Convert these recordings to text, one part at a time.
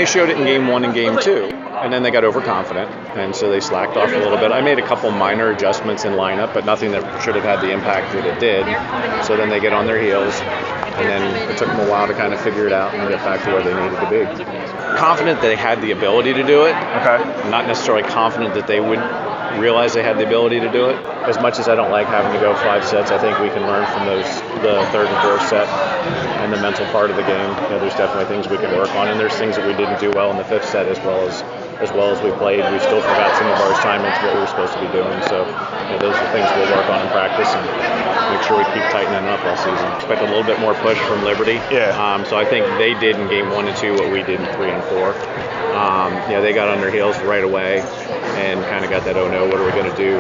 they showed it in game 1 and game 2. And then they got overconfident, and so they slacked off a little bit. I made a couple minor adjustments in lineup, but nothing that should have had the impact that it did. So then they get on their heels, and then it took them a while to kind of figure it out and get back to where they needed to be. Confident that they had the ability to do it. Okay. Not necessarily confident that they would realize they had the ability to do it. As much as I don't like having to go 5 sets, I think we can learn from the third and fourth set and the mental part of the game. There's definitely things we can work on, and there's things that we didn't do well in the 5th set as well as we played. We still forgot some of our assignments, what we were supposed to be doing. So those are things we'll work on in practice and make sure we keep tightening up all season. Expect a little bit more push from Liberty. Yeah. So I think they did in game 1 and 2 what we did in 3 and 4. They got on their heels right away and kind of got that, oh no, what are we going to do?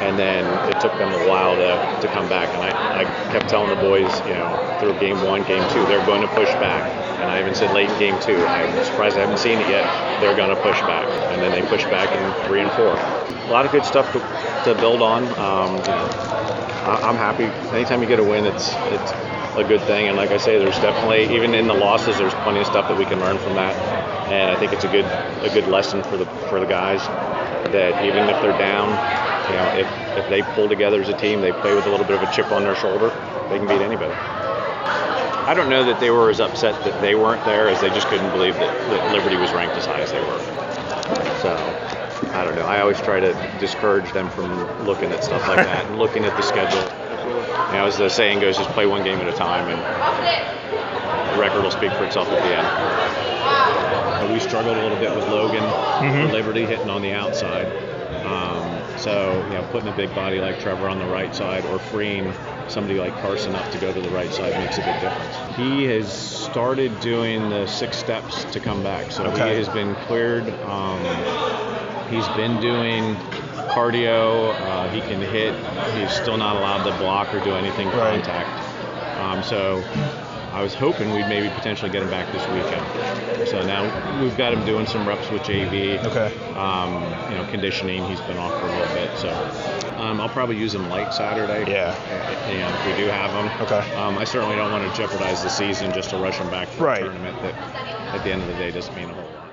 And then it took them a while to come back. And I kept telling the boys, through game 1, game 2, they're going to push back. And I even said late in game 2, I'm surprised I haven't seen it yet, they're going to push back. And then they pushed back in 3 and 4. A lot of good stuff to build on. I'm happy. Anytime you get a win, it's a good thing. And like I say, there's definitely, even in the losses, there's plenty of stuff that we can learn from that. And I think it's a good lesson for the guys that even if they're down, if they pull together as a team, they play with a little bit of a chip on their shoulder, they can beat anybody. I don't know that they were as upset that they weren't there as they just couldn't believe that Liberty was ranked as high as they were. So, I don't know. I always try to discourage them from looking at stuff like that and looking at the schedule. As the saying goes, just play one game at a time, and the record will speak for itself at the end. We struggled a little bit with Logan for Liberty hitting on the outside. Putting a big body like Trevor on the right side or freeing somebody like Carson up to go to the right side makes a big difference. He has started doing the 6 steps to come back. So He has been cleared. He's been doing cardio. He can hit. He's still not allowed to block or do anything contact. So I was hoping we'd maybe potentially get him back this weekend. So now we've got him doing some reps with JV. Conditioning. He's been off for a little bit. So I'll probably use him light Saturday. Yeah. If we do have him. I certainly don't want to jeopardize the season just to rush him back for a tournament that at the end of the day doesn't mean a whole lot.